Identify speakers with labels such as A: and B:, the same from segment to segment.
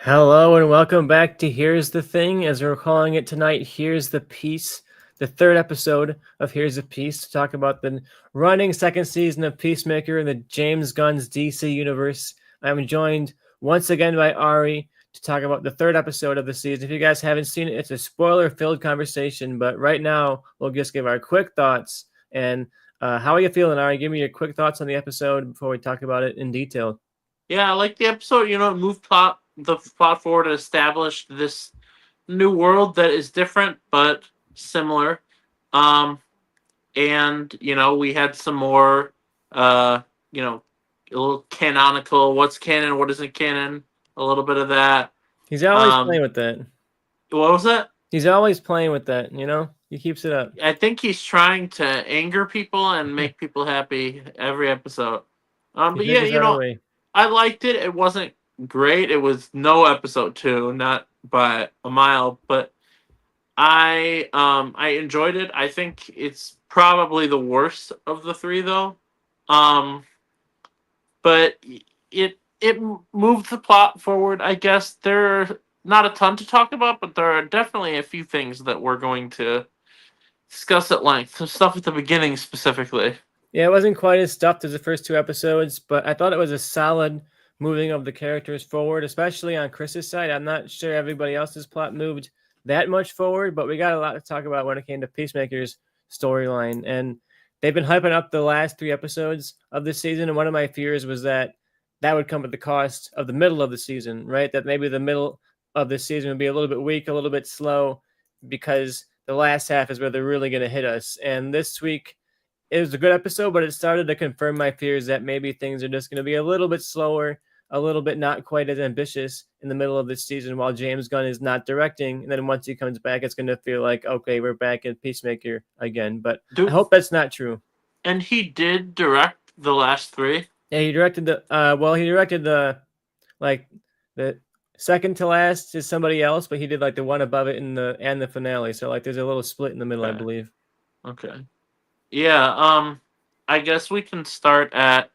A: Hello and welcome back to Here's the Thing, as we're calling it tonight. Here's the Piece, the third episode of Here's the Piece, to talk about the running second season of Peacemaker in the James Gunn's DC universe. I'm joined once again by Ari to talk about the third episode of the season. If you guys haven't seen it, it's a spoiler-filled conversation, but right now we'll just give our quick thoughts. And how are you feeling, Ari? Give me your quick thoughts on the episode before we talk about it in detail.
B: Yeah, I like the episode. It moved the plot forward and established this new world that is different but similar. And we had some more, a little canonical. What's canon? What isn't canon? A little bit of that.
A: He's always playing with that.
B: What was that?
A: He's always playing with that, He keeps it up.
B: I think he's trying to anger people and make people happy every episode. But yeah, I liked it. It wasn't great. It was no episode 2, not by a mile, but I enjoyed it. I think it's probably the worst of the 3 though. But it moved the plot forward. I guess there are not a ton to talk about, but there are definitely a few things that we're going to discuss at length. Some stuff at the beginning specifically.
A: Yeah, it wasn't quite as stuffed as the first 2 episodes, but I thought it was a solid moving of the characters forward, especially on Chris's side. I'm not sure everybody else's plot moved that much forward, but we got a lot to talk about when it came to Peacemaker's storyline. And they've been hyping up the last 3 episodes of this season, and one of my fears was that would come at the cost of the middle of the season, right? That maybe the middle of the season would be a little bit weak, a little bit slow, because the last half is where they're really going to hit us. And this week, it was a good episode, but it started to confirm my fears that maybe things are just going to be a little bit slower, a little bit not quite as ambitious in the middle of this season while James Gunn is not directing. And then once he comes back, it's going to feel like, okay, we're back in Peacemaker again. But I hope that's not true.
B: And he did direct the last 3?
A: Yeah, he directed the second to last is somebody else, but he did like the one above it and the finale. So like there's a little split in the middle, I believe.
B: Okay. Yeah, I guess we can start at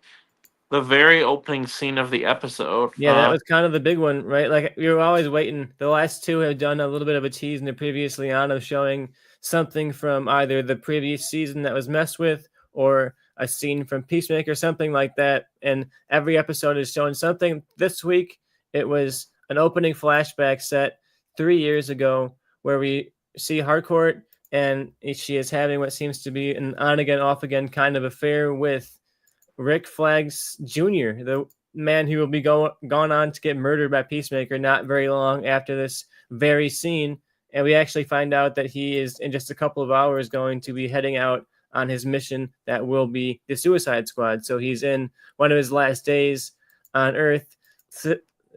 B: the very opening scene of the episode.
A: Yeah, that was kind of the big one, right? Like we were always waiting. The last 2 have done a little bit of a tease in the previously on of showing something from either the previous season that was messed with or a scene from Peacemaker, something like that. And every episode is showing something. This week, it was an opening flashback set 3 years ago where we see Harcourt and she is having what seems to be an on-again, off-again kind of affair with Rick Flagg Jr., the man who will be gone on to get murdered by Peacemaker not very long after this very scene. And we actually find out that he is, in just a couple of hours, going to be heading out on his mission that will be the Suicide Squad. So he's in one of his last days on Earth,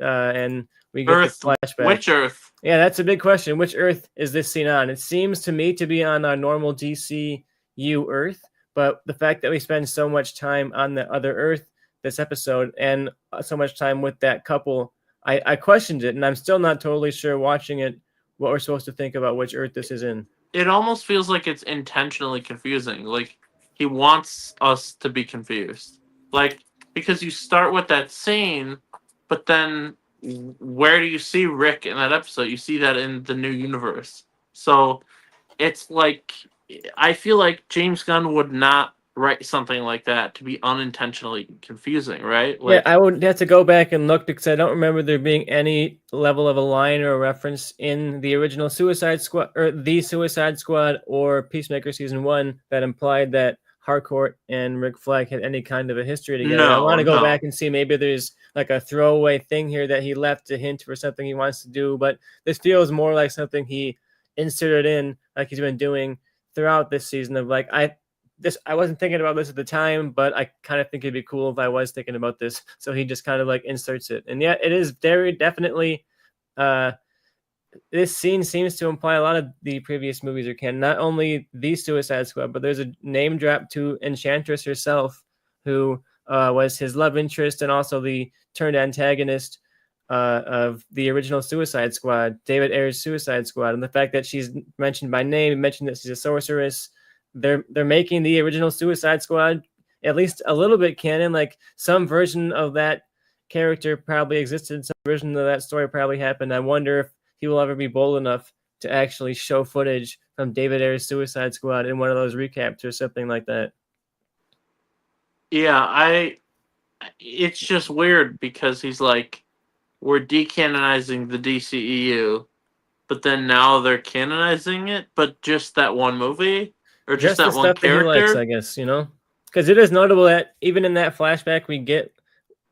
A: and we get
B: Earth,
A: the flashback.
B: Which Earth?
A: Yeah, that's a big question. Which Earth is this scene on? It seems to me to be on our normal DCU Earth, but the fact that we spend so much time on the other Earth this episode and so much time with that couple, I questioned it, and I'm still not totally sure watching it what we're supposed to think about which Earth this is in.
B: It almost feels like it's intentionally confusing. Like he wants us to be confused. Like, because you start with that scene, but then where do you see Rick in that episode? You see that in the new universe. So it's like, I feel like James Gunn would not write something like that to be unintentionally confusing, right?
A: Like, yeah, I would have to go back and look because I don't remember there being any level of a line or a reference in the original Suicide Squad or the Suicide Squad or Peacemaker season 1 that implied that Harcourt and Rick Flagg had any kind of a history together. I want to go back and see maybe there's like a throwaway thing here that he left to hint for something he wants to do, but this feels more like something he inserted in like he's been doing throughout this season of like, I wasn't thinking about this at the time, but I kind of think it'd be cool if I was thinking about this. So he just kind of like inserts it. And yeah, it is very definitely, this scene seems to imply a lot of the previous movies are canon. Not only the Suicide Squad, but there's a name drop to Enchantress herself, who was his love interest and also the turned antagonist of the original Suicide Squad, David Ayer's Suicide Squad. And the fact that she's mentioned by name, mentioned that she's a sorceress, they're making the original Suicide Squad at least a little bit canon. Like some version of that character probably existed. Some version of that story probably happened. I wonder if he will ever be bold enough to actually show footage from David Ayer's Suicide Squad in one of those recaps or something like that.
B: Yeah, it's just weird because he's like, we're decanonizing the DCEU, but then now they're canonizing it, but just that one movie or just
A: Just the
B: that one
A: stuff that he likes,
B: character.
A: I guess, because it is notable that even in that flashback we get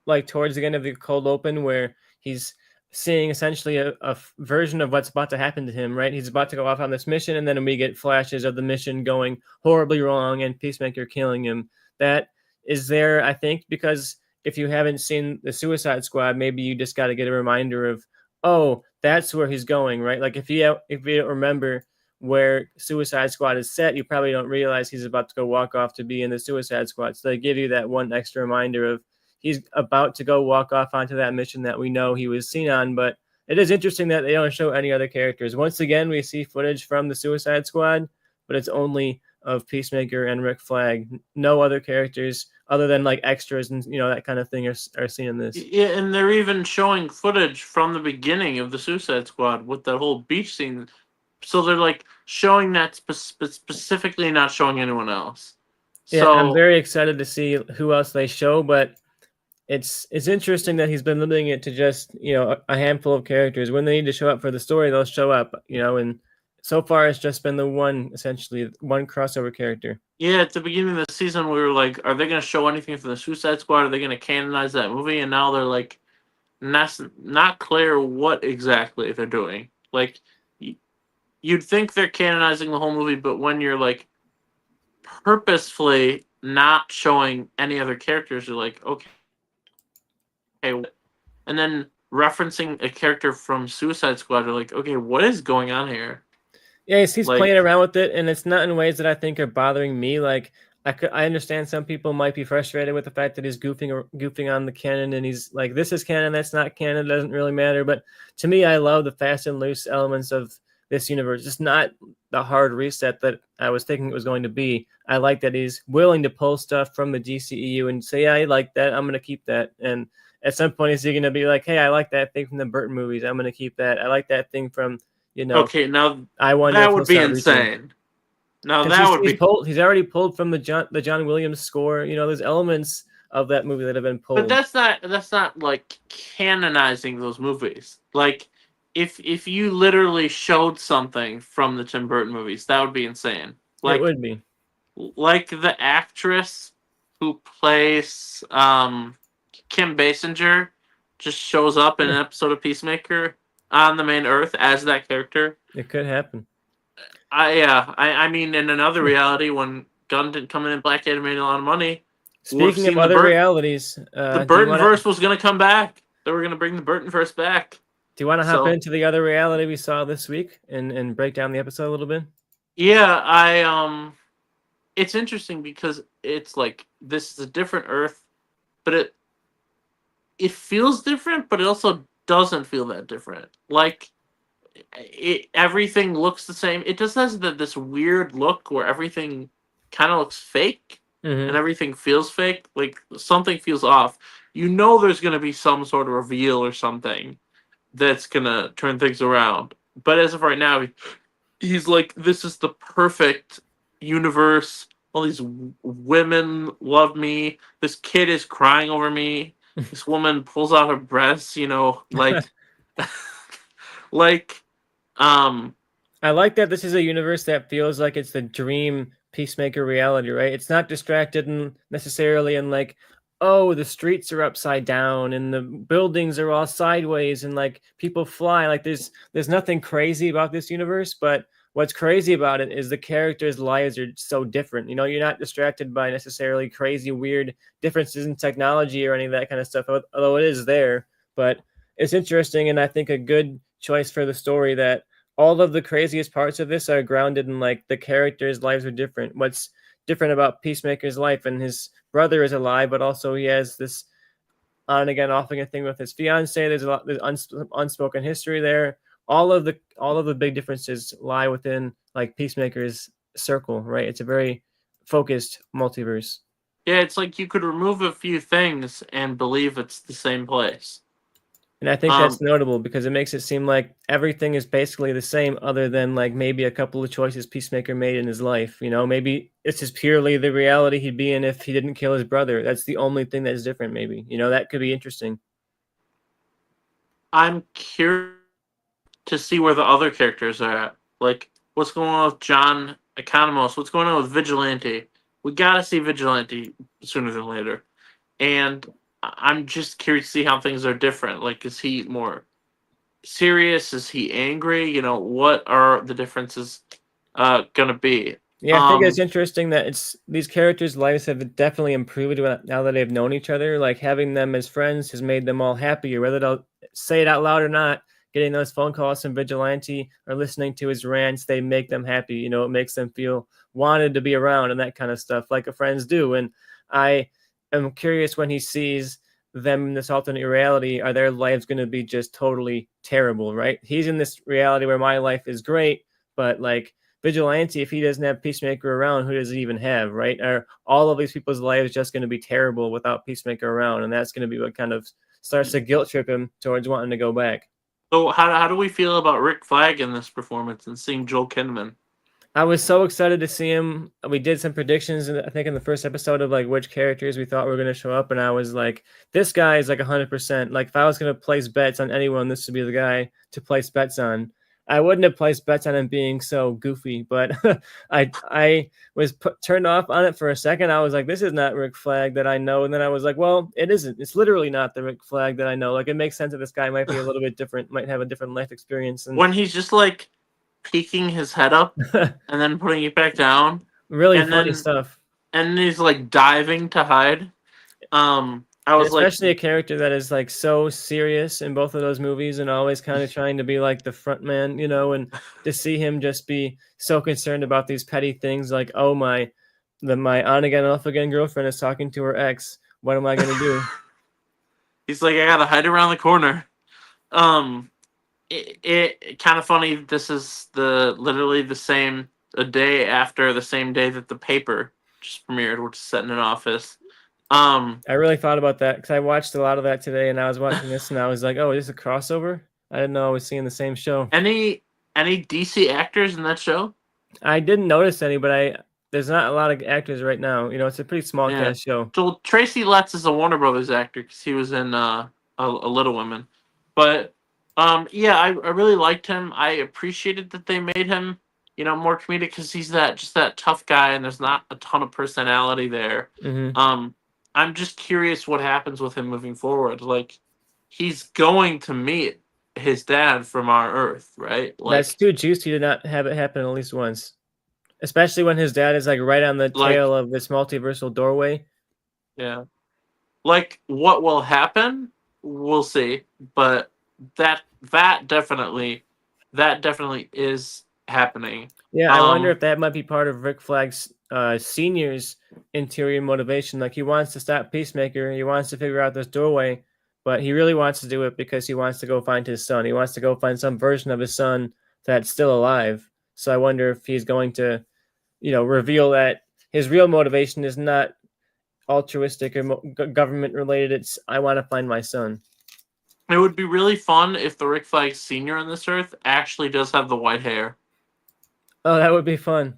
A: like towards the end of the cold open where he's seeing essentially a version of what's about to happen to him, right? He's about to go off on this mission, and then we get flashes of the mission going horribly wrong and Peacemaker killing him. That is there, I think, because if you haven't seen the Suicide Squad, maybe you just got to get a reminder of, oh, that's where he's going, right? Like if you don't remember where Suicide Squad is set, you probably don't realize he's about to go walk off to be in the Suicide Squad. So they give you that one extra reminder of he's about to go walk off onto that mission that we know he was seen on. But it is interesting that they don't show any other characters. Once again, we see footage from the Suicide Squad, but it's only of Peacemaker and Rick Flagg. No other characters other than like extras and that kind of thing are seen in this.
B: Yeah, and they're even showing footage from the beginning of the Suicide Squad with that whole beach scene. So they're like showing that specifically, not showing anyone else.
A: Yeah,
B: So
A: I'm very excited to see who else they show, but it's interesting that he's been limiting it to just a handful of characters. When they need to show up for the story, they'll show up. And so far it's just been the one crossover character.
B: yeah, at the beginning of the season, we were like, are they going to show anything from the Suicide Squad? Are they going to canonize that movie? And now they're like, not clear what exactly they're doing. Like, you'd think they're canonizing the whole movie, but when you're like purposefully not showing any other characters, you're like, okay. And then referencing a character from Suicide Squad, you're like, okay, what is going on here?
A: Yeah, he's playing around with it, and it's not in ways that I think are bothering me. Like, I understand some people might be frustrated with the fact that he's goofing on the canon, and he's like, this is canon, that's not canon, it doesn't really matter. But to me, I love the fast and loose elements of this universe. It's not the hard reset that I was thinking it was going to be. I like that he's willing to pull stuff from the DCEU and say, yeah, I like that, I'm going to keep that. And at some point, is he going to be like, hey, I like that thing from the Burton movies, I'm going to keep that. I like that thing from,
B: okay, now
A: I wonder
B: that would be insane. Now that would be
A: he's already pulled from the John Williams score. There's elements of that movie that have been pulled.
B: But that's not like canonizing those movies. Like if you literally showed something from the Tim Burton movies, that would be insane. Like
A: it would be.
B: Like the actress who plays Kim Basinger just shows up in an episode of Peacemaker on the main Earth as that character.
A: It could happen.
B: I mean, in another reality, when Gunn didn't come in and Black Adam made a lot of money.
A: Speaking of other realities,
B: the Burtonverse was going to come back. They were going to bring the Burtonverse back.
A: Do you want to hop into the other reality we saw this week and break down the episode a little bit?
B: Yeah, it's interesting because it's like this is a different Earth, but it feels different, but it also doesn't feel that different. Like everything looks the same. It just has this weird look where everything kind of looks fake and everything feels fake. Like something feels off. There's going to be some sort of reveal or something that's going to turn things around. But as of right now, he's like, this is the perfect universe. All these women love me. This kid is crying over me. This woman pulls out her breasts, like
A: I like that this is a universe that feels like it's the dream Peacemaker reality, right? It's not distracted and necessarily in like, oh, the streets are upside down and the buildings are all sideways and like people fly. Like there's nothing crazy about this universe, but what's crazy about it is the characters' lives are so different. You're not distracted by necessarily crazy, weird differences in technology or any of that kind of stuff, although it is there. But it's interesting, and I think a good choice for the story that all of the craziest parts of this are grounded in like the characters' lives are different. What's different about Peacemaker's life, and his brother is alive, but also he has this on again, off again thing with his fiance. There's unspoken history there. All of the big differences lie within like Peacemaker's circle, right? It's a very focused multiverse.
B: Yeah, it's like you could remove a few things and believe it's the same place.
A: And I think that's
B: Um,
A: notable because it makes it seem like everything is basically the same, other than like maybe a couple of choices Peacemaker made in his life. You know, maybe it's just purely the reality he'd be in if he didn't kill his brother. That's the only thing that's different. Maybe, you know, that could be interesting.
B: I'm curious to see where the other characters are at. Like, what's going on with John Economos? What's going on with Vigilante? We gotta see Vigilante sooner than later. And I'm just curious to see how things are different. Like, is he more serious? Is he angry? You know, what are the differences gonna be?
A: Yeah, I think it's interesting that it's these characters' lives have definitely improved now that they've known each other. Like having them as friends has made them all happier, whether they'll say it out loud or not. Getting those phone calls from Vigilante or listening to his rants, they make them happy. You know, it makes them feel wanted to be around and that kind of stuff, like friends do. And I am curious when he sees them in this alternate reality, are their lives going to be just totally terrible, right? He's in this reality where my life is great, but like Vigilante, if he doesn't have Peacemaker around, who does he even have, right? Are all of these people's lives just going to be terrible without Peacemaker around? And that's going to be what kind of starts to guilt trip him towards wanting to go back.
B: So how do we feel about Rick Flag in this performance and seeing Joel Kinnaman?
A: I was so excited to see him. We did some predictions, I think, in the first episode of like which characters we thought were going to show up, and I was like, "This guy is like 100%." Like, if I was going to place bets on anyone, this would be the guy to place bets on. I wouldn't have placed bets on him being so goofy, but I was turned off on it for a second. I was like, "This is not Rick Flag that I know," and then I was like, "Well, it isn't. It's literally not the Rick Flag that I know." Like, it makes sense that this guy might be a little bit different, might have a different life experience, and
B: When he's just like peeking his head up and then putting it back down,
A: really
B: and
A: funny
B: then
A: stuff.
B: he's like diving to hide. I
A: And
B: was like,
A: especially a character that is like so serious in both of those movies and always kind of trying to be like the front man, you know, and to see him just be so concerned about these petty things like, oh my on again off again girlfriend is talking to her ex. What am I gonna do?
B: he's like, I gotta hide around the corner. Um, it kind of funny. This is literally the same a day after the same day that the paper just premiered, which is set in an office.
A: I really thought about that because I watched a lot of that today and I was watching this and I was like, oh, is this a crossover? I didn't know I was seeing the same show.
B: any DC actors in that show?
A: I didn't notice any, but there's not a lot of actors right now. You know, it's a pretty small
B: Yeah.
A: cast show.
B: So Tracy Letts is a Warner Brothers actor because he was in a Little Women, but yeah, I really liked him. I appreciated that they made him more comedic because he's that tough guy and there's not a ton of personality there.
A: Mm-hmm.
B: I'm just curious what happens with him moving forward. Like he's going to meet his dad from our Earth, right?
A: That's too juicy to not have it happen at least once. Especially when his dad is like right on the
B: Like
A: tail of this multiversal doorway.
B: yeah. Like what will happen, we'll see. But that that definitely that definitely is happening.
A: Yeah, I wonder
B: Um
A: if that might be part of Rick Flag's senior's interior motivation. Like he wants to stop Peacemaker, he wants to figure out this doorway, but he really wants to do it because he wants to go find his son. He wants to go find some version of his son that's still alive. So I wonder if he's going to, you know, reveal that his real motivation is not altruistic or government related. It's I want to find my son.
B: it would be really fun if the Rick Flag Senior on this Earth actually does have the white hair.
A: Oh, that would be fun.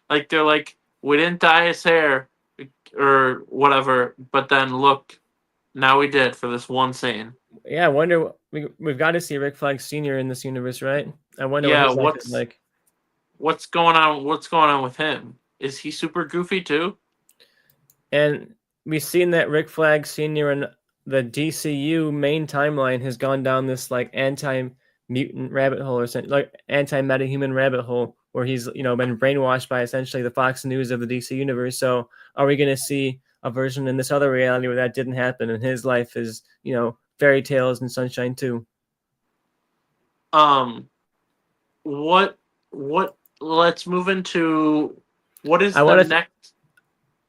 B: Like they're like, we didn't dye his hair or whatever, but then look, now we did for this one scene.
A: Yeah, I wonder. We've got to see Rick Flag Senior in this universe, right? I wonder what
B: Yeah,
A: his life is like.
B: what's going on? What's going on with him? Is he super goofy too?
A: And we've seen that Rick Flag Senior and the DCU main timeline has gone down this like anti-mutant rabbit hole or something, like anti-metahuman rabbit hole, where he's been brainwashed by essentially the Fox News of the DC universe. So, are we going to see a version in this other reality where that didn't happen and his life is fairy tales and sunshine too?
B: Um, what Let's move into what is
A: I
B: the
A: want to
B: next.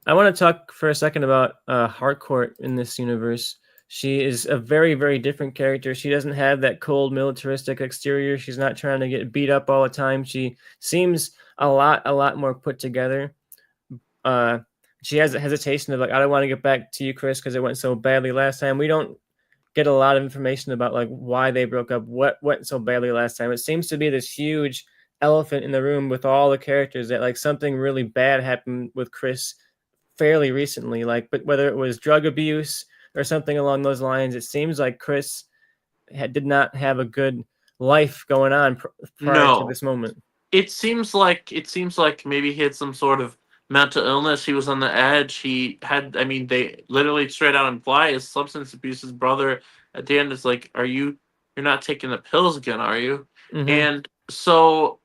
A: I want to talk for a second about Harcourt in this universe. She is a very, very different character. She doesn't have that cold militaristic exterior. She's not trying to get beat up all the time. She seems a lot more put together. she has a hesitation of like, I don't want to get back to you, Chris, because it went so badly last time. We don't get a lot of information about like why they broke up, what went so badly last time. It seems to be this huge elephant in the room with all the characters that like something really bad happened with Chris fairly recently, like, but whether it was drug abuse or something along those lines, it seems like Chris did not have a good life going on prior to
B: No.
A: this moment.
B: It seems like maybe he had some sort of mental illness. He was on the edge. He had, I mean, they literally straight out imply his substance abuse. His brother at the end is like, you're not taking the pills again, are you?"
A: Mm-hmm.
B: And so,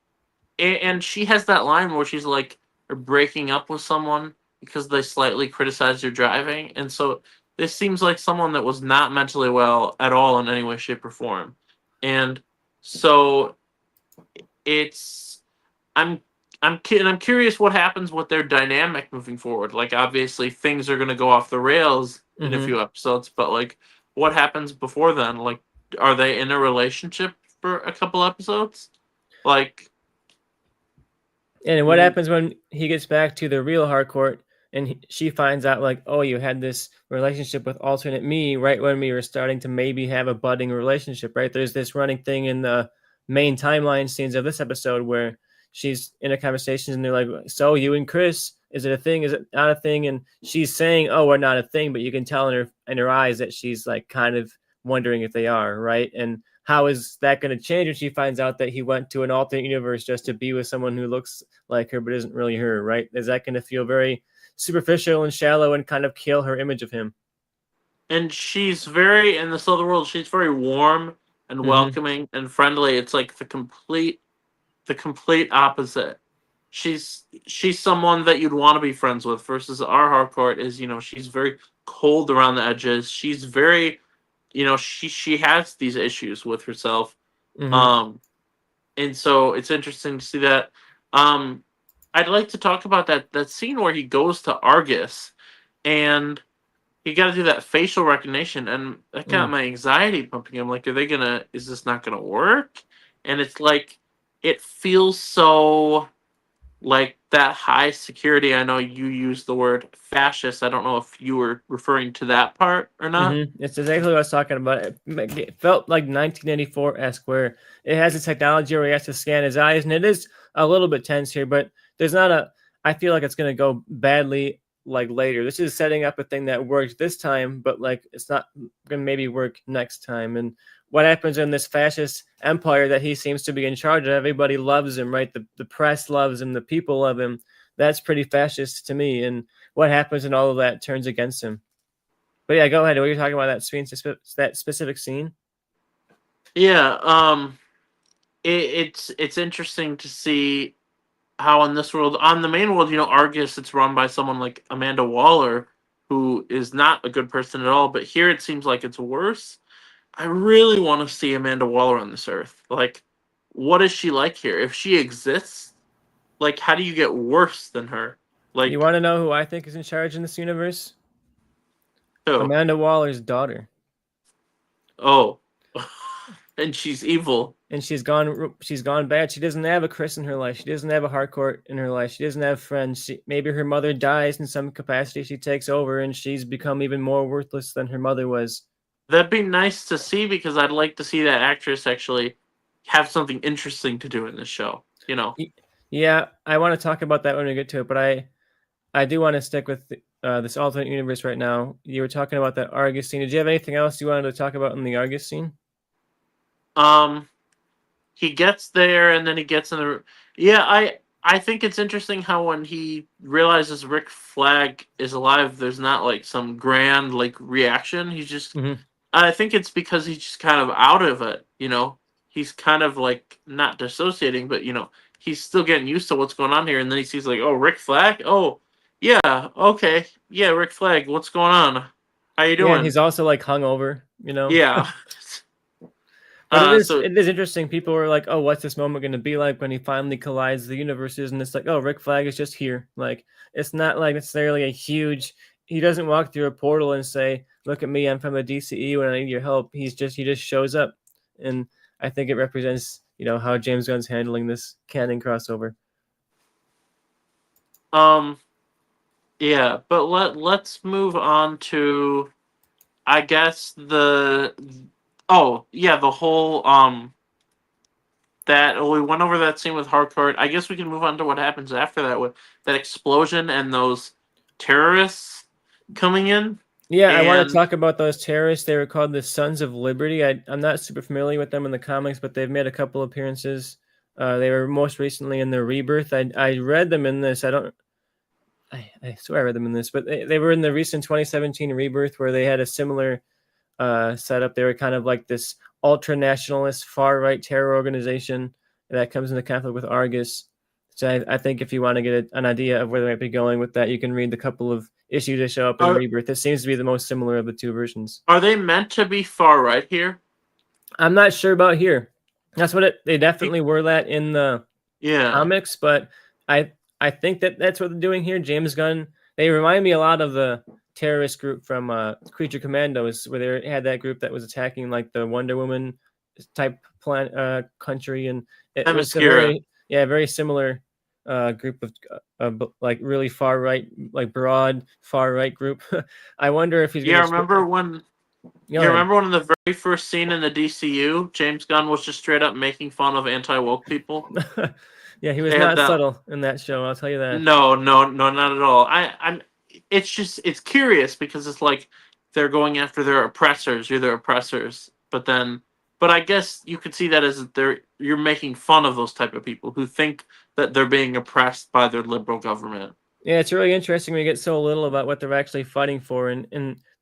B: and she has that line where she's like, "You're breaking up with someone because they slightly criticize your driving." And so this seems like someone that was not mentally well at all in any way, shape, or form. And so it's I'm I'm curious what happens with their dynamic moving forward. Like obviously things are gonna go off the rails in a
A: Mm-hmm.
B: few episodes, but like what happens before then? Like are they in a relationship for a couple episodes? Like
A: And what
B: w-
A: happens when he gets back to the real Harcourt and she finds out, like, oh, you had this relationship with alternate me right when we were starting to maybe have a budding relationship, right? There's this running thing in the main timeline scenes of this episode where she's in a conversation and they're like, so you and Chris, is it a thing? Is it not a thing? And she's saying, oh, we're not a thing, but you can tell in her eyes that she's like kind of wondering if they are, right? And how is that going to change when she finds out that he went to an alternate universe just to be with someone who looks like her but isn't really her, right? Is that going to feel very superficial and shallow and kind of kill her image of him?
B: and she's very in this other world, she's very warm and
A: Mm-hmm.
B: welcoming and friendly. It's like the complete opposite. She's someone that you'd want to be friends with versus our Harcourt is, she's very cold around the edges. She's very, she has these issues with herself.
A: Mm-hmm.
B: Um and so it's interesting to see that. Um I'd like to talk about that scene where he goes to Argus and you got to do that facial recognition, and that got
A: Mm.
B: my anxiety pumping. I'm like, is this not gonna work? And it's like, it feels so like that high security. I know you used the word fascist. I don't know if you were referring to that part or not.
A: Mm-hmm. It's exactly what I was talking about. It felt like 1984-esque, where it has the technology where he has to scan his eyes, and it is a little bit tense here, but there's not a. I feel like it's going to go badly like later. This is setting up a thing that worked this time, but like it's not going to maybe work next time. And what happens in this fascist empire that he seems to be in charge of? Everybody loves him, right? The press loves him, the people love him. That's pretty fascist to me. And what happens when all of that turns against him? But yeah, go ahead. What you're talking about that specific scene?
B: Yeah, it's interesting to see how in this world, on the main world, Argus, it's run by someone like Amanda Waller, who is not a good person at all. But here it seems like it's worse. I really want to see Amanda Waller on this earth. Like, what is she like here? If she exists, like, how do you get worse than her?
A: You
B: Like,
A: want to know who I think is in charge in this universe?
B: oh,
A: Amanda Waller's daughter,
B: oh, and she's evil.
A: and she's gone. She's gone bad. She doesn't have a Chris in her life. She doesn't have a Harcourt in her life. She doesn't have friends. Maybe her mother dies in some capacity. She takes over, and she's become even more worthless than her mother was.
B: That'd be nice to see because I'd like to see that actress actually have something interesting to do in this show.
A: Yeah, I want to talk about that when we get to it, but I do want to stick with this alternate universe right now. You were talking about that Argus scene. Did you have anything else you wanted to talk about in the Argus scene?
B: Um, he gets there and then he gets in the. Yeah, I think it's interesting how when he realizes Rick Flag is alive, there's not like some grand like reaction. He's just.
A: Mm-hmm.
B: I think it's because he's just kind of out of it. He's kind of like not dissociating, but he's still getting used to what's going on here. And then he sees like, oh, Rick Flag. Oh, yeah, okay, yeah, Rick Flag. What's going on? How you
A: Yeah, and
B: doing?
A: he's also like hungover.
B: Yeah.
A: But it is
B: So
A: it is interesting. People were like, "Oh, what's this moment going to be like when he finally collides the universes?" And it's like, "Oh, Rick Flag is just here." Like, it's not like necessarily a huge. He doesn't walk through a portal and say, "Look at me, I'm from the DCEU and I need your help." He just shows up, and I think it represents how James Gunn's handling this canon crossover.
B: um Yeah, but let's move on to, I guess, the oh yeah, the whole that we went over that scene with Harcourt. I guess we can move on to what happens after that with that explosion and those terrorists coming in.
A: Yeah, I want to
B: And
A: talk about those terrorists. They were called the Sons of Liberty. I'm not super familiar with them in the comics, but they've made a couple appearances. They were most recently in the Rebirth. I read them in this. I swear I read them in this, but they were in the recent 2017 Rebirth where they had a similar setup. They were kind of like this ultra nationalist, far right terror organization that comes into conflict with Argus. So I think if you want to get an idea of where they might be going with that, you can read the couple of issues that show up in
B: are
A: Rebirth. It seems to be the most similar of the two versions.
B: are they meant to be far right here?
A: I'm not sure about here. That's what they
B: Be-
A: definitely were that in the
B: Yeah,
A: comics, but I I think that that's what they're doing here. James Gunn. They remind me a lot of the terrorist group from Creature Commandos, where they had that group that was attacking like the Wonder Woman type country, and it was a
B: Themyscira.
A: very similar group of like really far right, like broad far right group. I wonder if he's
B: Yeah,
A: gonna.
B: remember when?
A: Go
B: You
A: ahead.
B: remember when in the very first scene in the DCU, James Gunn was just straight up making fun of anti woke people.
A: Yeah, he was
B: They had
A: not
B: that.
A: subtle in that show. I'll tell you that.
B: No, no, no, not at all. I'm. It's just it's curious because it's like they're going after their oppressors. You're their oppressors, but I guess you could see that as you're making fun of those type of people who think that they're being oppressed by their liberal government.
A: Yeah, it's really interesting when you get so little about what they're actually fighting for, and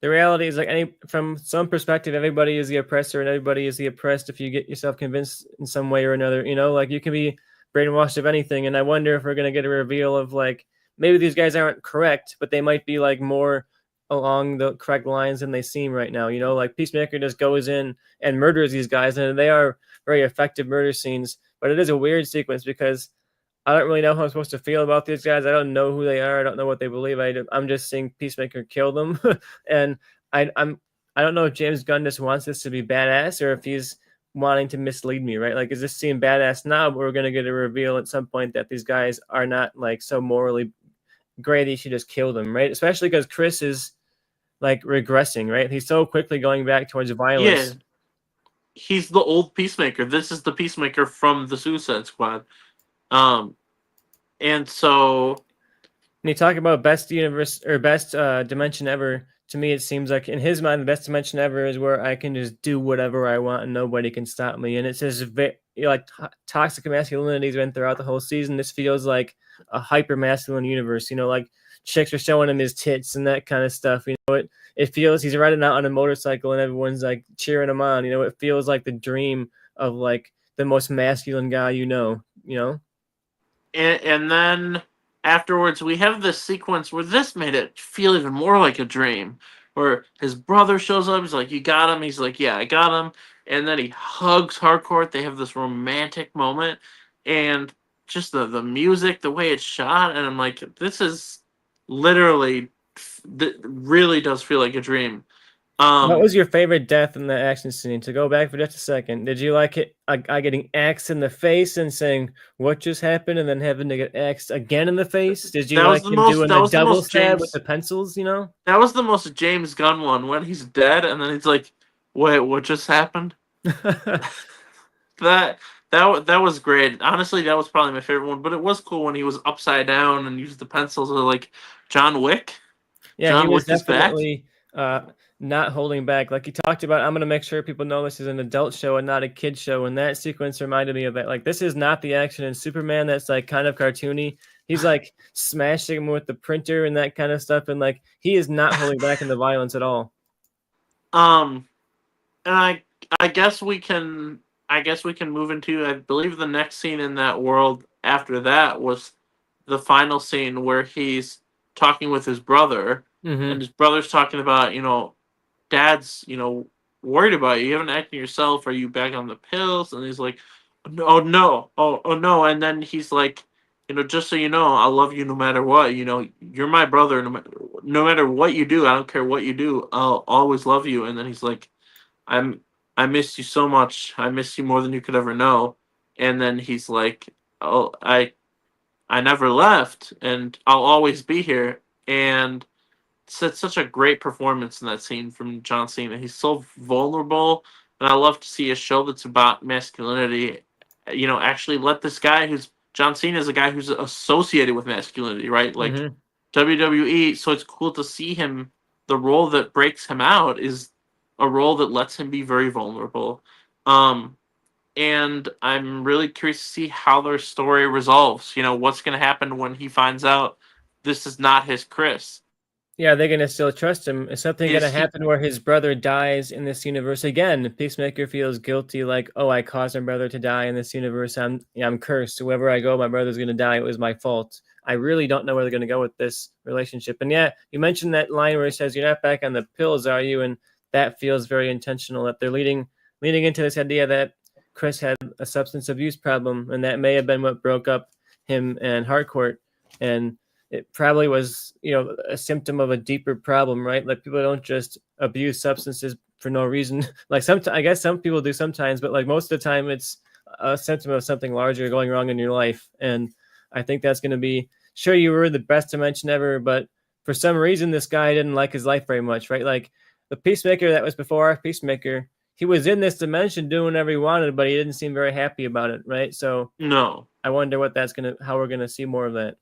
A: the reality is like any from some perspective, everybody is the oppressor and everybody is the oppressed. If you get yourself convinced in some way or another, like you can be brainwashed of anything. And I wonder if we're gonna get a reveal of like maybe these guys aren't correct, but they might be like more along the correct lines than they seem right now. Like Peacemaker just goes in and murders these guys, and they are very effective murder scenes. But it is a weird sequence because I don't really know how I'm supposed to feel about these guys. I don't know who they are. I don't know what they believe. I'm just seeing Peacemaker kill them, and I'm I don't know if James Gunn just wants this to be badass or if he's wanting to mislead me. Right? Like, is this scene badass now? But we're gonna get a reveal at some point that these guys are not like so morally great. He should just kill them, right? Especially because Chris is like regressing, right? He's so quickly going back towards
B: Yeah,
A: violence.
B: he's the old Peacemaker. This is the Peacemaker from the Suicide Squad. Um, and so
A: When you talk about best universe or best dimension ever, to me it seems like in his mind the best dimension ever is where I can just do whatever I want and nobody can stop me. And it says like toxic masculinity has been throughout the whole season. This feels like a hyper masculine universe. Like chicks are showing him his tits and that kind of stuff. It feels he's riding out on a motorcycle and everyone's like cheering him on. It feels like the dream of like the most masculine guy.
B: and then afterwards we have this sequence where this made it feel even more like a dream, where his brother shows up. He's like, "You got him." He's like, "Yeah, I got him." And then he hugs Harcourt. They have this romantic moment, and just the music, the way it's shot, and I'm like, this is literally really does feel like a dream.
A: What
B: Um,
A: was your favorite death in the action scene? To go back for just a second, did you like it? A guy getting axed in the face and saying "What just happened?" and then having to get axed again in the face? Did you
B: that was
A: like
B: the
A: him
B: most.
A: doing
B: That
A: the
B: was the
A: double
B: most
A: stab with
B: James.
A: the pencils?
B: That was the most James Gunn one when he's dead, and then he's like, "Wait, what just happened?" That that was great. Honestly, that was probably my favorite one. But it was cool when he was upside down and used the pencils. Like John Wick.
A: Yeah, he
B: John
A: was
B: Wick is back.
A: definitely not holding back. Like he talked about, I'm going to make sure people know this is an adult show and not a kid show. And that sequence reminded me of that. Like, this is not the action in Superman that's like kind of cartoony. He's like smashing him with the printer and that kind of stuff. And like, he is not holding back in the violence at all.
B: Um, and I guess we can move into, I believe, the next scene in that world after that was the final scene where he's talking with his brother, and
A: Hmm.
B: his brother's talking about, Dad's, worried about you. You haven't acted yourself. Are you back on the pills? And he's like, "Oh no, oh no." And then he's like, "Just so you know, I love you no matter what. You're my brother. No matter what you do, I don't care what you do. I'll always love you." And then he's like, "I'm I miss you so much. I miss you more than you could ever know." And then he's like, "Oh, I never left, and I'll always be here." and it's such a great performance in that scene from John Cena. He's so vulnerable, and I love to see a show that's about masculinity. Actually let this guy who's John Cena is a guy who's associated with masculinity, right? Like
A: Mm-hmm.
B: WWE. So it's cool to see him. The role that breaks him out is a role that lets him be very vulnerable. And I'm really curious to see how their story resolves. What's going to happen when he finds out this is not his Chris.
A: Yeah, they're gonna still trust him. Is something
B: Is
A: gonna
B: he?
A: happen where his brother dies in this universe again? Peacemaker feels guilty, like, oh, I caused my brother to die in this universe. I'm cursed. Wherever I go, my brother's gonna die. It was my fault. I really don't know where they're gonna go with this relationship. And yeah, you mentioned that line where he says, "You're not back on the pills, are you?" And that feels very intentional. That they're leading into this idea that Chris had a substance abuse problem, and that may have been what broke up him and Harcourt. And it probably was, a symptom of a deeper problem, right? Like people don't just abuse substances for no reason. Like I guess some people do sometimes, but like most of the time, it's a symptom of something larger going wrong in your life. And I think that's going to be sure you were the best dimension ever, but for some reason, this guy didn't like his life very much, right? Like the Peacemaker that was before our Peacemaker, he was in this dimension doing whatever he wanted, but he didn't seem very happy about it, right? So
B: No.
A: I wonder how we're gonna see more of that.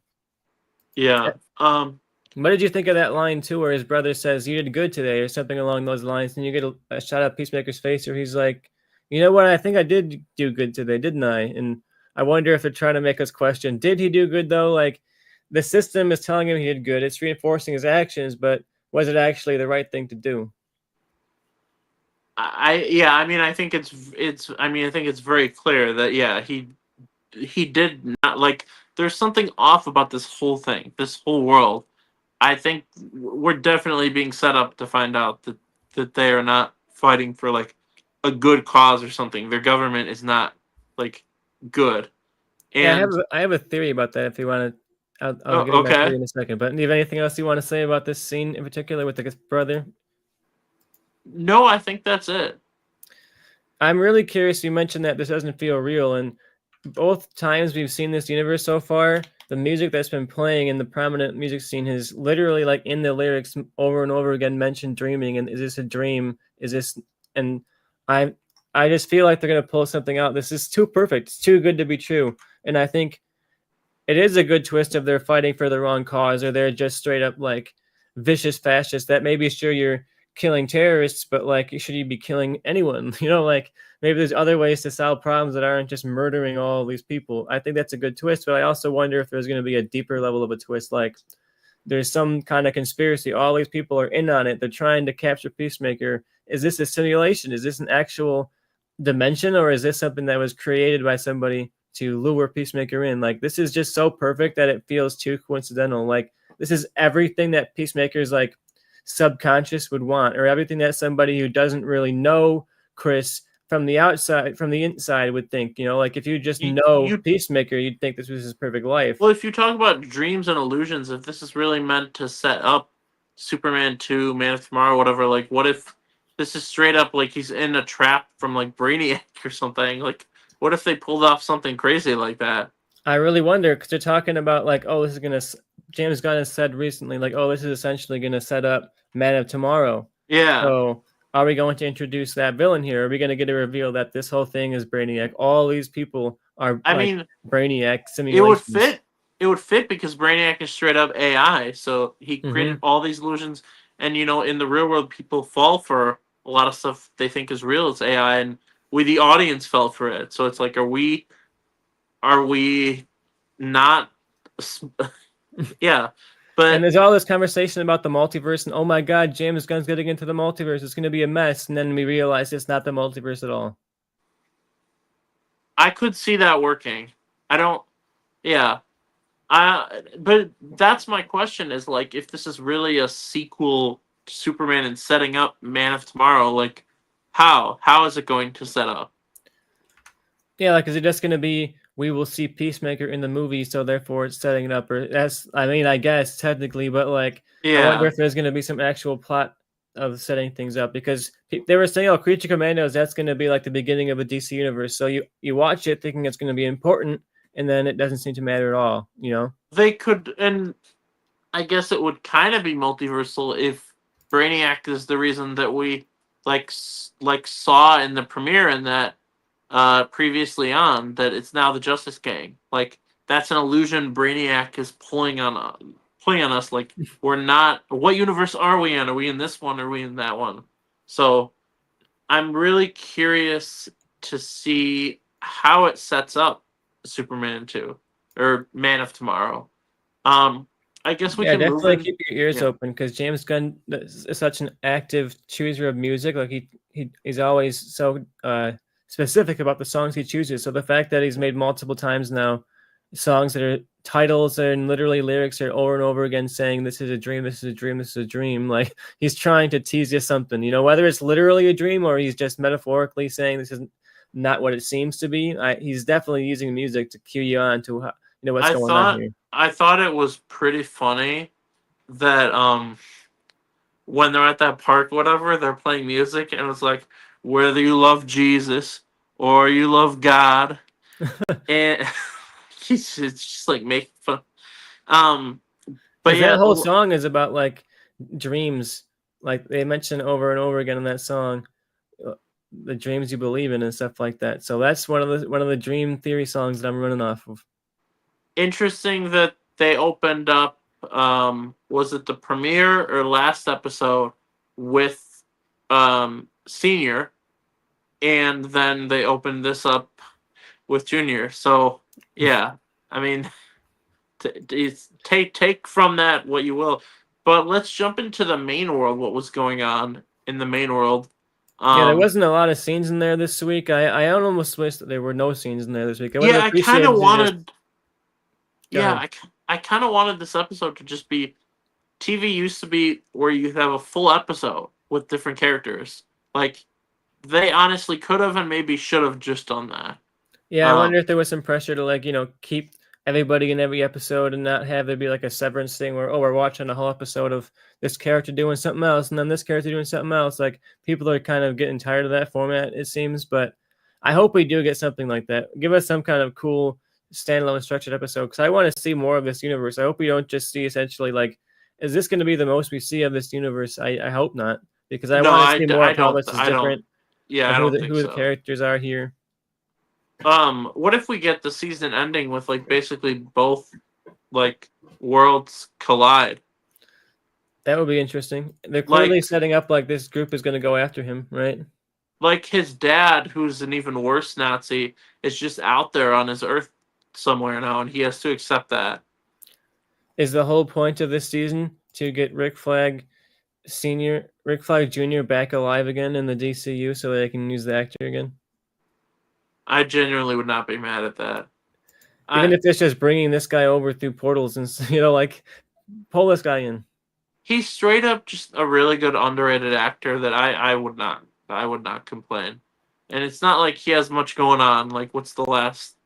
B: Yeah.
A: What did you think of that line too, where his brother says you did good today, or something along those lines, and you get a shot of Peacemaker's face, where he's like, "You know what? I think I did do good today, didn't I?" And I wonder if they're trying to make us question: did he do good though? Like the system is telling him he did good; it's reinforcing his actions, but was it actually the right thing to do?
B: I think I think it's very clear that he did not like. There's something off about this whole thing, this whole world. I think we're definitely being set up to find out that they are not fighting for like a good cause or something. Their government is not like good.
A: Yeah,
B: And
A: I have a theory about that. If you want to, I'll get
B: oh,
A: in my
B: okay,
A: theory in a second. But do you have anything else you want to say about this scene in particular with the brother?
B: no, I think that's it.
A: I'm really curious. You mentioned that this doesn't feel real, and both times we've seen this universe so far, the music that's been playing in the prominent music scene has literally, like in the lyrics, over and over again mentioned dreaming. And is this a dream? Is this? And I, I just feel like they're gonna pull something out. This is too perfect. It's too good to be true. And I think it is a good twist if they're fighting for the wrong cause or they're just straight up like vicious fascists that maybe sure you're killing terrorists, but like should you be killing anyone? Like maybe there's other ways to solve problems that aren't just murdering all these people. I think that's a good twist, but I also wonder if there's going to be a deeper level of a twist, like there's some kind of conspiracy. All these people are in on it. They're trying to capture Peacemaker. Is this a simulation? Is this an actual dimension, or is this something that was created by somebody to lure Peacemaker in? Like this is just so perfect that it feels too coincidental. Like this is everything that Peacemaker's like subconscious would want, or everything that somebody who doesn't really know Chris from the outside, from the inside would think. Like if you just
B: You
A: know
B: you
A: Peacemaker, you'd think this was his perfect life.
B: Well, if you talk about dreams and illusions, if this is really meant to set up Superman 2, Man of Tomorrow, whatever, like, what if this is straight up like he's in a trap from, like, Brainiac or something? Like, what if they pulled off something crazy like that?
A: I really wonder because they're talking about like, oh, this is gonna. James Gunn has said recently, like, oh, this is essentially gonna set up Man of Tomorrow.
B: Yeah.
A: So, are we going to introduce that villain here? Are we going to get a reveal that this whole thing is Brainiac? All these people are
B: I
A: like
B: mean,
A: Brainiac
B: it would
A: simulations.
B: fit. It would fit because Brainiac is straight up AI. So he created
A: Hmm.
B: all these illusions. And, in the real world, people fall for a lot of stuff they think is real. It's AI. And we, the audience, fell for it. So it's like, are we not? Yeah,
A: And
B: but
A: there's all this conversation about the multiverse, and oh my God, James Gunn's getting into the multiverse. It's going to be a mess. And then we realize it's not the multiverse at all.
B: I could see that working. I don't. Yeah, but that's my question: is like if this is really a sequel to Superman and setting up Man of Tomorrow, like how is it going to set up?
A: Yeah, like, is it just going to be we will see Peacemaker in the movie, so therefore it's setting it up? Or that's, I mean, I guess technically, but like, I wonder
B: Yeah,
A: if there's going to be some actual plot of setting things up because they were saying, oh, Creature Commandos, that's going to be like the beginning of a DC universe. So you watch it thinking it's going to be important, and then it doesn't seem to matter at all.
B: they could, and I guess it would kind of be multiversal if Brainiac is the reason that we like saw in the premiere and that previously on that it's now the Justice Gang. Like that's an illusion Brainiac is pulling on us. Like we're not. What universe are we in? Are we in this one? Or are we in that one? So I'm really curious to see how it sets up Superman 2 or Man of Tomorrow. Um, I guess we
A: Yeah,
B: can move
A: definitely
B: in.
A: keep your ears
B: Yeah,
A: open because James Gunn is such an active chooser of music. Like he's always so specific about the songs he chooses. So the fact that he's made multiple times now songs that are titles and literally lyrics are over and over again saying this is a dream, this is a dream, this is a dream. Like he's trying to tease you something, whether it's literally a dream or he's just metaphorically saying this is not what it seems to be. He's definitely using music to cue you on to what's
B: I
A: going on
B: thought
A: here.
B: I thought it was pretty funny that when they're at that park, whatever, they're playing music, and it's like whether you love Jesus or you love God, and it's just like making fun. Um, but
A: Because that
B: yeah,
A: whole song is about like dreams, like they mention over and over again in that song, uh, the dreams you believe in and stuff like that. So that's one of the dream theory songs that I'm running off of.
B: interesting that they opened up. Was it the premiere or last episode with Senior, and then they opened this up with Junior. So yeah, I mean, take from that what you will. But let's jump into the main world. What was going on in the main world?
A: Yeah, there
B: Um,
A: wasn't a lot of scenes in there this week. I almost wish that there were no scenes in there this week. I would
B: yeah,
A: have
B: I kind
A: appreciated
B: of
A: to just
B: wanted.
A: go
B: Yeah,
A: ahead.
B: I kind of wanted this episode to just be. TV used to be where you have a full episode with different characters. Like they honestly could have and maybe should have just done that.
A: Yeah, I
B: Um,
A: wonder if there was some pressure to like, keep everybody in every episode and not have there be like a severance thing where, oh, we're watching a whole episode of this character doing something else and then this character doing something else. Like people are kind of getting tired of that format, it seems. But I hope we do get something like that. Give us some kind of cool standalone structured episode because I want to see more of this universe. I hope we don't just see essentially like, is this going to be the most we see of this universe? I hope not because I
B: no,
A: want to see more
B: I
A: of how
B: don't
A: this is
B: I don't.
A: different
B: Yeah,
A: and
B: I
A: who
B: don't
A: the
B: think
A: who the
B: so.
A: characters are here.
B: What if we get the season ending with like basically both like worlds collide?
A: That would be interesting. They're clearly
B: Like
A: setting up like this group is going to go after him, right?
B: like his dad, who's an even worse Nazi, is just out there on his Earth somewhere now, and he has to accept that.
A: Is the whole point of this season to get Rick Flag Jr. back alive again in the DCU so they can use the actor again?
B: I genuinely would not be mad at that.
A: Even
B: I
A: if it's just bringing this guy over through portals and like pull this guy in.
B: He's straight up just a really good underrated actor that I would not complain. And it's not like he has much going on. Like what's the last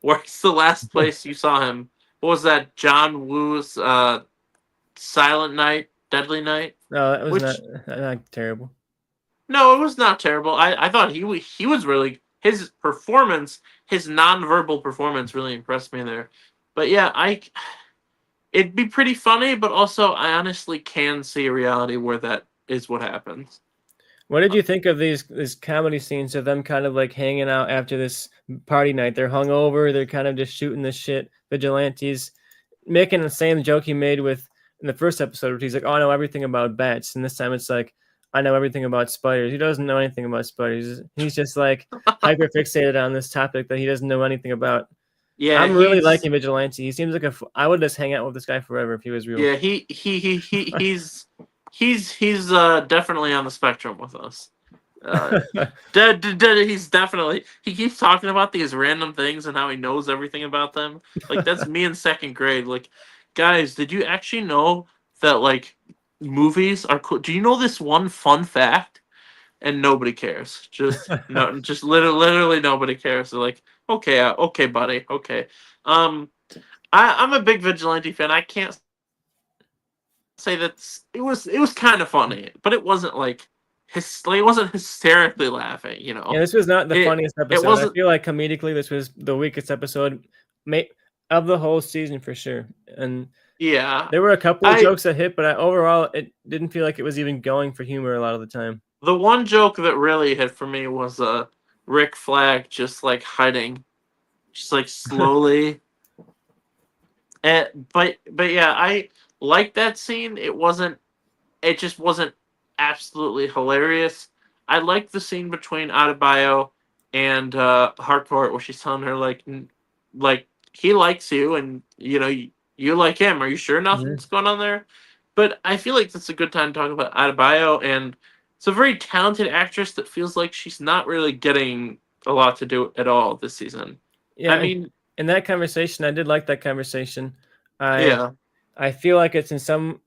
B: where's the last place you saw him? What was that? John Woo's Silent Night, Deadly Night?
A: No, that was not,
B: Which
A: not terrible.
B: no, it was not terrible. I thought he was really his performance, his nonverbal performance really impressed me there. But yeah, I it'd be pretty funny, but also I honestly can see a reality where that is what happens.
A: What did you think of these comedy scenes of them kind of like hanging out after this party night? They're hungover. They're kind of just shooting this shit. Vigilantes making the same joke he made with in the first episode, where he's like, "Oh, I know everything about bats," and this time it's like, "I know everything about spiders." He doesn't know anything about spiders. He's just like hyper fixated on this topic that he doesn't know anything about.
B: Yeah,
A: I'm really liking Vigilante. He seems like I would just hang out with this guy forever if he was real.
B: yeah, he's definitely on the spectrum with us. He's definitely he keeps talking about these random things and how he knows everything about them. Like that's me in second grade. Like, guys, did you actually know that like movies are cool? Do you know this one fun fact? And nobody cares. Just no, just literally nobody cares. They're like, okay, okay, buddy, okay. Um, I'm a big Vigilante fan. I can't say that it was kind of funny, but it wasn't like it wasn't hysterically laughing. You
A: Yeah,
B: know,
A: this was not the
B: it
A: funniest
B: it
A: episode. I
B: wasn't.
A: feel like comedically, this was the weakest episode of the whole season for sure. And
B: Yeah,
A: There were a couple of
B: I
A: jokes that hit, but overall, it didn't feel like it was even going for humor a lot of the time.
B: the one joke that really hit for me was Rick Flag just like hiding, just like slowly. But yeah, I liked that scene. It just wasn't absolutely hilarious. I liked the scene between Adebayo and Harcourt where she's telling her like he likes you and you like him. Are you sure
A: Mhm.
B: nothing's going on there? But I feel like that's a good time to talk about Adebayo, and it's a very talented actress that feels like she's not really getting a lot to do at all this season. I
A: Yeah, and
B: mean,
A: in that conversation, I did like that conversation. I
B: yeah,
A: I feel like it's in some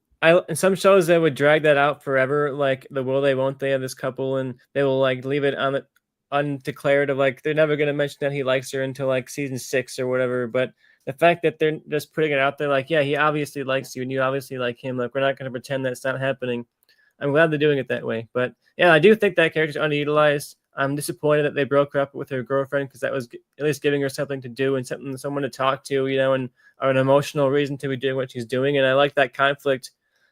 A: shows they would drag that out forever, like the will they won't they of this couple, and they will like leave it on the undeclared of like they're never gonna mention that he likes her until like season 6 or whatever. But the fact that they're just putting it out there, like, yeah, he obviously likes you and you obviously like him, like we're not gonna pretend that it's not happening. I'm glad they're doing it that way. But yeah, I do think that character's underutilized. I'm disappointed that they broke her up with her girlfriend because that was at least giving her something to do and something someone to talk to, and or an emotional reason to be doing what she's doing. And I like that conflict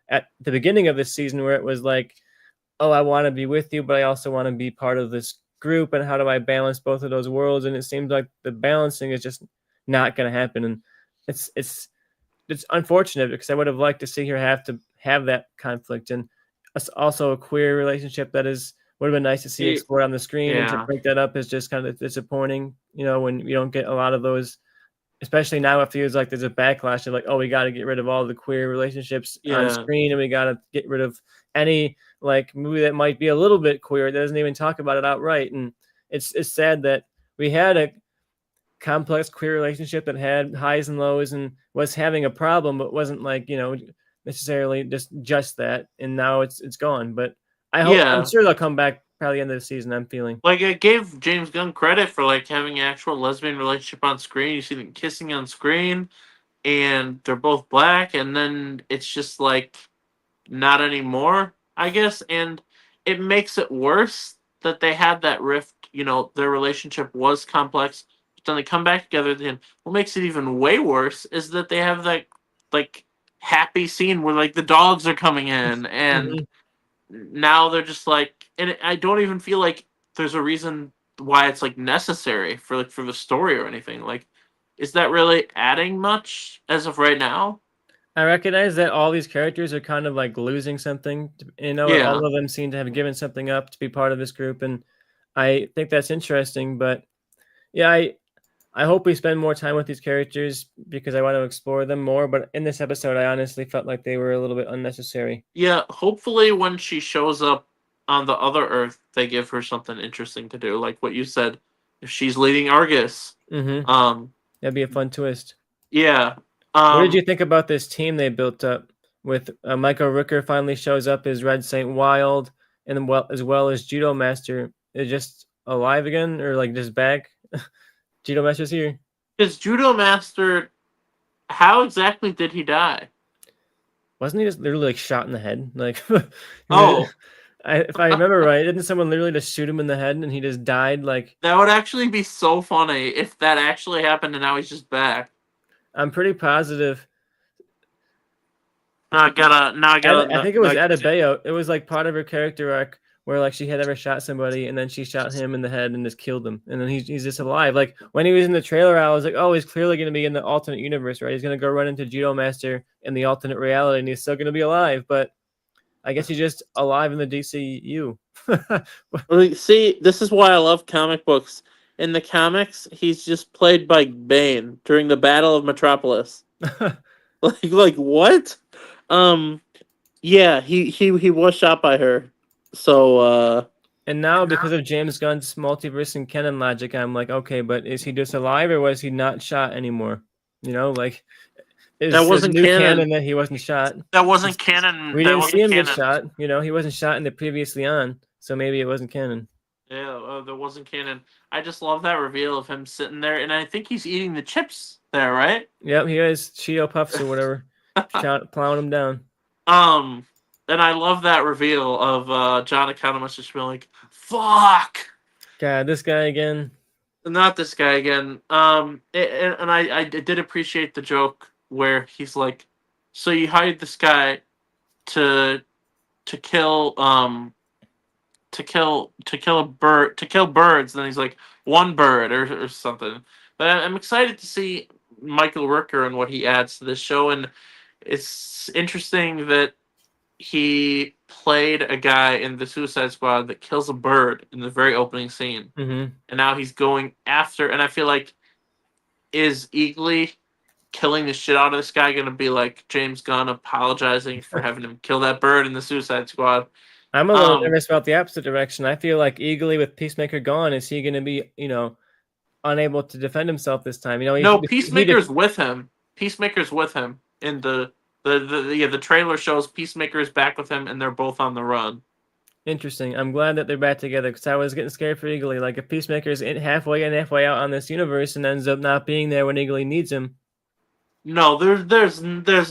A: at the beginning of this season where it was like, oh, I want to be with you, but I also want to be part of this group. And how do I balance both of those worlds? And it seems like the balancing is just not going to happen. And it's it's it's unfortunate because I would have liked to see her have to have that conflict and also a queer relationship that is would have been nice to see
B: he,
A: explored on the screen, and to
B: yeah,
A: break that up is just kind of disappointing, when you don't get a lot of those, especially now it feels like there's a backlash of like, oh, we got to get rid of all the queer relationships on
B: yeah,
A: screen and we got to get rid of any like movie that might be a little bit queer that doesn't even talk about it outright. And it's sad that we had a complex queer relationship that had highs and lows and was having a problem, but wasn't like necessarily just that. And now it's gone. But I'm
B: yeah.
A: sure they'll come back probably end of the season. I'm feeling.
B: Like I gave James Gunn credit for like having an actual lesbian relationship on screen. You see them kissing on screen, and they're both black, and then it's just like not anymore, I guess. And it makes it worse that they had that rift. Their relationship was complex, but then they come back together. And what makes it even way worse is that they have that like happy scene where like the dogs are coming in, and
A: Mhm.
B: now they're just like, and I don't even feel like there's a reason why it's like necessary for the story or anything. Like, is that really adding much as of right now?
A: I recognize that all these characters are kind of like losing something.
B: Yeah,
A: All of them seem to have given something up to be part of this group, and I think that's interesting. But yeah, I hope we spend more time with these characters because I want to explore them more. But in this episode, I honestly felt like they were a little bit unnecessary.
B: yeah. Hopefully, when she shows up on the other Earth, they give her something interesting to do, like what you said. If she's leading Argus,
A: Mm-hmm.
B: um,
A: That'd be a fun twist.
B: yeah,
A: What did you
B: um,
A: think about this team they built up with Michael Rooker finally shows up as Red Saint Wild, and as well as Judo Master is just alive again or like just back? Judo Master's here.
B: his judo master. How exactly did he die?
A: Wasn't he just literally like shot in the head? Like,
B: Oh,
A: if I remember right, didn't someone literally just shoot him in the head and he just died? Like,
B: that would actually be so funny if that actually happened and now he's just back.
A: I'm pretty positive.
B: Now I
A: I
B: gotta
A: think it was
B: like
A: Adebayo. It was like part of her character arc where like she had ever shot somebody and then she shot him in the head and just killed him, and then he's just alive. Like when he was in the trailer, I was like, oh, he's clearly going to be in the alternate universe, right? He's going to go run into Judo Master in the alternate reality, and he's still going to be alive. But I guess he's just alive in the DCEU.
B: see. This is why I love comic books. In the comics, he's just played by Bane during the Battle of Metropolis. Like what? Um, yeah, he was shot by her. So
A: And now, because of James Gunn's multiverse and canon logic, I'm like, okay, but is he just alive or was he not shot anymore? Like,
B: that
A: is
B: wasn't
A: new
B: canon.
A: canon that he wasn't shot?
B: That wasn't
A: 'Cause
B: canon.
A: we
B: That
A: didn't see
B: wasn't
A: him get
B: canon.
A: shot. He wasn't shot in the previously on, so maybe it wasn't canon.
B: Yeah, that wasn't canon. I just love that reveal of him sitting there, and I think he's eating the chips there, right?
A: Yep, he has Cheeto Puffs or whatever, plowing him down.
B: Um, and I love that reveal of John Economist just being like, "Fuck."
A: God, this guy again.
B: Not this guy again. And I did appreciate the joke where he's like, So you hired this guy to to kill to kill birds, and then he's like one bird or something. But I'm excited to see Michael Rooker and what he adds to this show, and it's interesting that he played a guy in the Suicide Squad that kills a bird in the very opening scene,
A: Mm-hmm.
B: and now he's going after. And I feel like, is Eagly killing the shit out of this guy going to be like James Gunn apologizing for having him kill that bird in the Suicide Squad?
A: I'm a little
B: Um,
A: nervous about the opposite direction. I feel like eagerly with Peacemaker gone, is he going to be, unable to defend himself this time?
B: no, Peacemaker's with him. Peacemaker's with him in the trailer shows Peacemaker is back with him, and they're both on the run.
A: Interesting. I'm glad that they're back together because I was getting scared for Eagly. Like if Peacemaker's halfway in, halfway out on this universe and ends up not being there when Eagly needs him.
B: No, there's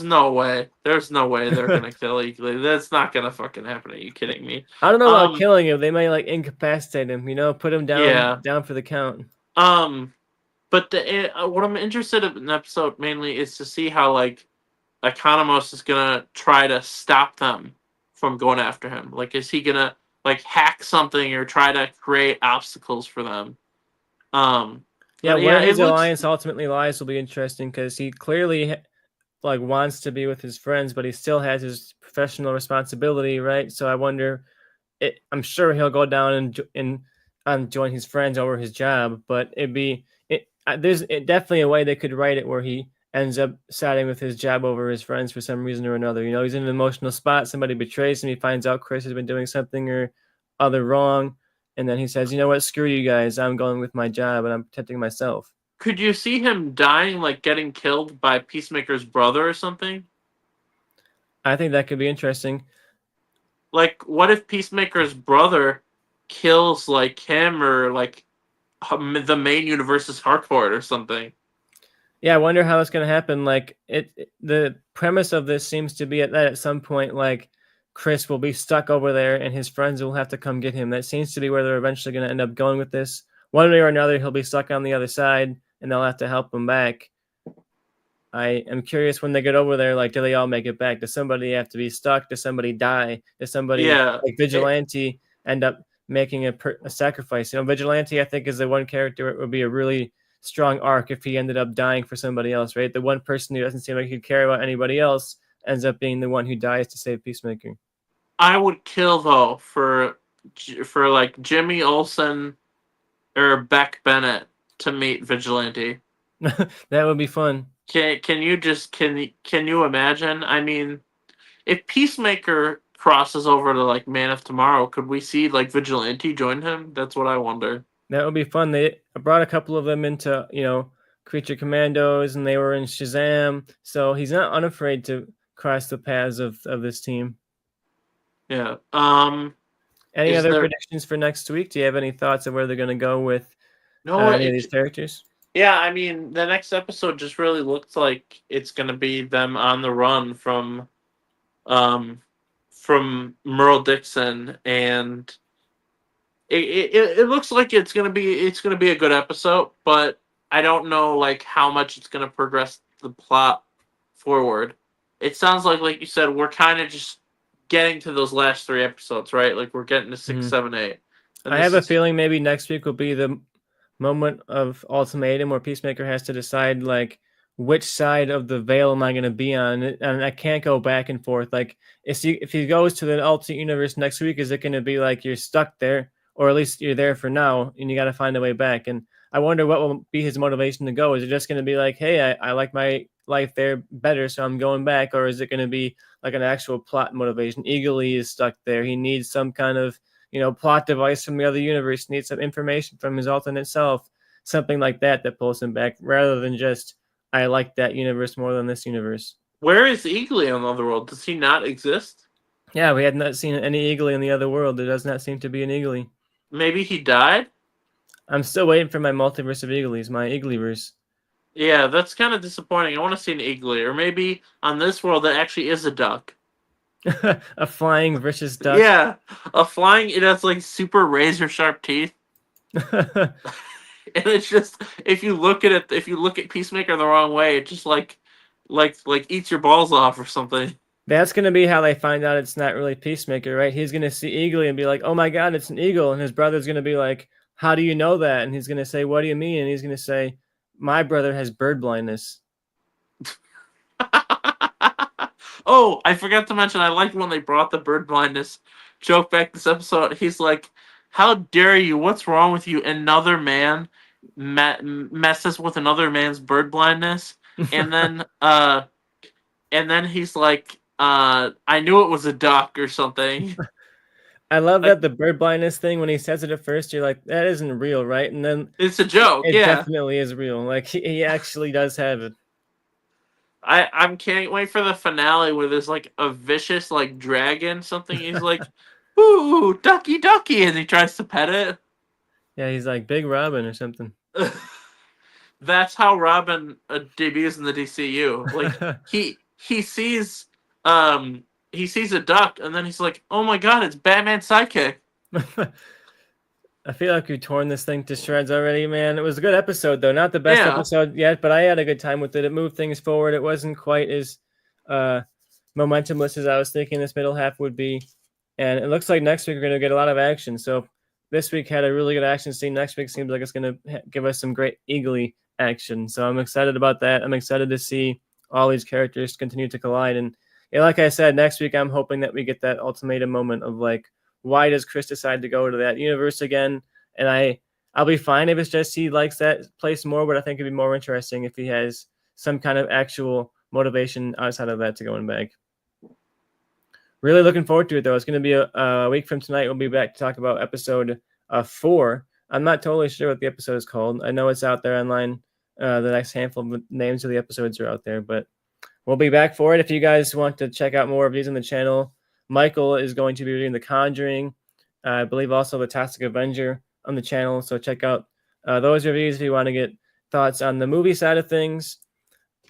B: no way. There's no way they're gonna kill Eagly. That's not gonna fucking happen. Are you kidding me?
A: I don't know about
B: Um,
A: killing him. They might like incapacitate him. Put him
B: yeah.
A: down for the count.
B: Um, but what I'm interested in the episode mainly is to see how like Economos is gonna try to stop them from going after him. Like, is he gonna like hack something or try to create obstacles for them?
A: Yeah,
B: But yeah,
A: where
B: it
A: his
B: looks.
A: alliance ultimately lies will be interesting because he clearly like wants to be with his friends, but he still has his professional responsibility, right? So I wonder. I'm sure he'll go down and join his friends over his job, but there's definitely a way they could write it where he ends up siding with his job over his friends for some reason or another. He's in an emotional spot. Somebody betrays him. He finds out Chris has been doing something or other wrong, and then he says, "You know what? Screw you guys. I'm going with my job and I'm protecting myself."
B: Could you see him dying, like getting killed by Peacemaker's brother or something?
A: I think that could be interesting.
B: Like, what if Peacemaker's brother kills like him or like the main universe's Harcourt or something?
A: Yeah, I wonder how it's going to happen. Like the premise of this seems to be that at some point, like Chris will be stuck over there, and his friends will have to come get him. That seems to be where they're eventually going to end up going with this. One way or another, he'll be stuck on the other side, and they'll have to help him back. I am curious when they get over there. Like, do they all make it back? Does somebody have to be stuck? Does somebody die? Does somebody
B: Yeah.
A: like Vigilante end up making a sacrifice? Vigilante, I think, is the one character. It would be a really strong arc if he ended up dying for somebody else, right? The one person who doesn't seem like he'd care about anybody else ends up being the one who dies to save Peacemaker.
B: I would kill though for like Jimmy Olsen or Beck Bennett to meet Vigilante.
A: That would be fun.
B: Can you imagine? I mean, if Peacemaker crosses over to like Man of Tomorrow, could we see like Vigilante join him? That's what I wonder.
A: That would be fun. They brought a couple of them into, Creature Commandos, and they were in Shazam. So he's not unafraid to cross the paths of this team.
B: Yeah.
A: Any
B: Is
A: other
B: there
A: predictions for next week? Do you have any thoughts of where they're going to go with
B: no?
A: any of these characters?
B: Yeah, I mean, the next episode just really looks like it's gonna be them on the run from Merle Dixon, and it looks like it's gonna be a good episode, but I don't know like how much it's gonna progress the plot forward. It sounds like you said, we're kind of just getting to those last three episodes, right? Like we're getting to 6, 7, 8. And
A: I
B: this
A: have a
B: is
A: feeling maybe next week will be the moment of ultimatum where Peacemaker has to decide like which side of the veil am I going to be on, and I can't go back and forth. Like if he goes to the alternate universe next week, is it going to be like you're stuck there, or at least you're there for now, and you got to find a way back? And I wonder what will be his motivation to go. Is it just going to be like, hey, I like my life there better, so I'm going back, or is it going to be like an actual plot motivation? Eagerly is stuck there. He needs some kind of plot device from the other universe, needs some information from his alternate self, something like that pulls him back, rather than just, I like that universe more than this universe.
B: where is Eagly on the other world? Does he not exist?
A: Yeah, we had not seen any Eagly in the other world. There does not seem to be an Eagly.
B: Maybe he died?
A: I'm still waiting for my multiverse of Eaglies, my Eaglyverse.
B: Yeah, that's kind of disappointing. I want to see an Eagly, or maybe on this world that actually is a duck.
A: A flying vicious duck.
B: Yeah, a flying. It has like super razor sharp teeth, and it's just if you look at Peacemaker the wrong way, it just like like eats your balls off or something.
A: That's going to be how they find out it's not really Peacemaker, right? He's going to see Eagly and be like, oh my God, it's an eagle. And his brother's going to be like, how do you know that? And he's going to say, what do you mean? And he's going to say, my brother has bird blindness.
B: Oh, I forgot to mention, I liked when they brought the bird blindness joke back this episode. He's like, "How dare you? What's wrong with you?" Another man messes with another man's bird blindness, and then he's like, "I knew it was a duck or something."
A: I love
B: Like,
A: that the bird blindness thing, when he says it at first, you're like, that isn't real, right? And then
B: it's a joke,
A: it
B: yeah.
A: definitely is real. Like, he actually does have it.
B: I can't wait for the finale where there's like a vicious like dragon something. He's like, "Ooh, ducky, ducky," and he tries to pet it.
A: Yeah, he's like Big Robin or something.
B: That's how Robin debuts in the DCU. Like he sees he sees a duck and then he's like, "Oh my god, it's Batman's sidekick."
A: I feel like we've torn this thing to shreds already, man. It was a good episode, though. Not the best
B: Yeah.
A: episode yet, but I had a good time with it. It moved things forward. It wasn't quite as momentumless as I was thinking this middle half would be. And it looks like next week we're going to get a lot of action. So this week had a really good action scene. Next week seems like it's going to give us some great eagly action. So I'm excited about that. I'm excited to see all these characters continue to collide. And yeah, like I said, next week I'm hoping that we get that ultimatum moment of like, why does Chris decide to go to that universe again? And I'll be fine if it's just he likes that place more, but I think it'd be more interesting if he has some kind of actual motivation outside of that to go in back. Really looking forward to it, though. It's going to be a week from tonight. We'll be back to talk about episode 4. I'm not totally sure what the episode is called. I know it's out there online. The next handful of names of the episodes are out there, but we'll be back for it. If you guys want to check out more of these on the channel, Michael is going to be reading The Conjuring. I believe also The Toxic Avenger on the channel. So check out those reviews if you want to get thoughts on the movie side of things.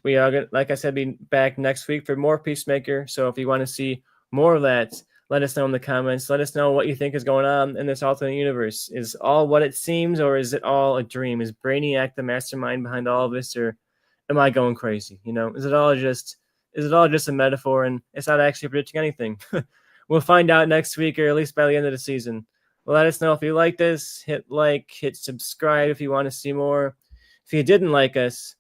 A: We are going to, like I said, be back next week for more Peacemaker. So if you want to see more of that, let us know in the comments. Let us know what you think is going on in this alternate universe. Is all what it seems, or is it all a dream? Is Brainiac the mastermind behind all of this, or am I going crazy? You know, is it all just a metaphor and it's not actually predicting anything? We'll find out next week, or at least by the end of the season. Let us know if you like this. Hit like, hit subscribe if you want to see more. If you didn't like us,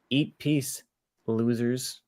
A: eat peace, losers.